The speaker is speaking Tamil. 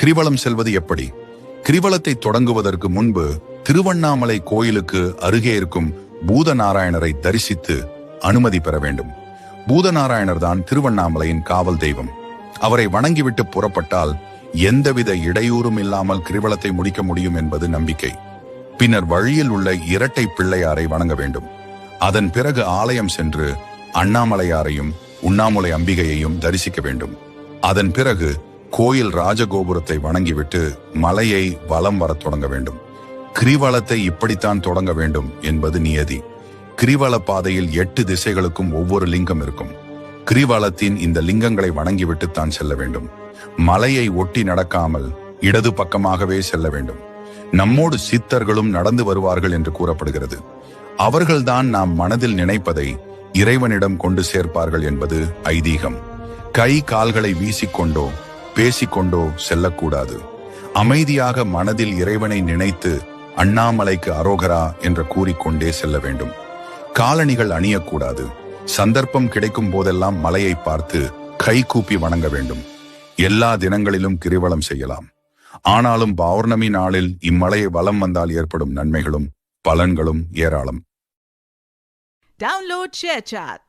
கிரிவலம் செல்வது எப்படி? கிரிவலத்தை தொடங்குவதற்கு முன்பு திருவண்ணாமலை கோயிலுக்கு அருகே இருக்கும் பூதநாராயணரை தரிசித்து அனுமதி பெற வேண்டும். பூதநாராயணர் தான் திருவண்ணாமலையின் காவல் தெய்வம். அவரை வணங்கிவிட்டு புறப்பட்டால் எந்தவித இடையூறும் இல்லாமல் கிரிவலத்தை முடிக்க முடியும் என்பது நம்பிக்கை. பின்னர் வழியில் உள்ள இரட்டை பிள்ளையாரை வணங்க வேண்டும். அதன் பிறகு ஆலயம் சென்று அண்ணாமலையாரையும் உண்ணாமுலை அம்பிகையையும் தரிசிக்க வேண்டும். அதன் பிறகு கோயில் ராஜகோபுரத்தை வணங்கிவிட்டு மலையை வலம் வரத் தொடங்க வேண்டும். கிரிவலத்தை இப்படித்தான் தொடங்க வேண்டும் என்பது நியதி. கிரிவல பாதையில் 8 திசைகளுக்கும் ஒவ்வொரு லிங்கம் இருக்கும். கிரிவலத்தின் இந்த லிங்கங்களை வணங்கிவிட்டு தான் செல்ல வேண்டும். மலையை ஒட்டி நடக்காமல் இடது பக்கமாகவே செல்ல வேண்டும். நம்மோடு சித்தர்களும் நடந்து வருவார்கள் என்று கூறப்படுகிறது. அவர்கள்தான் நாம் மனதில் நினைப்பதை இறைவனிடம் கொண்டு சேர்ப்பார்கள் என்பது ஐதீகம். கை கால்களை வீசிக்கொண்டோ பேசிக்கொண்டோ செல்லக்கூடாது. அமைதியாக மனதில் இறைவனை நினைத்து அண்ணாமலைக்கு அரோகரா என்று கூறிக்கொண்டே செல்ல வேண்டும். காலணிகள் அணியக்கூடாது. சந்தர்ப்பம் கிடைக்கும் போதெல்லாம் மலையை பார்த்து கை கூப்பி வணங்க வேண்டும். எல்லா தினங்களிலும் கிரிவலம் செய்யலாம். ஆனாலும் பௌர்ணமி நாளில் இம்மலையை வலம் வந்தால் ஏற்படும் நன்மைகளும் பலன்களும் ஏராளம். Download ShareChat.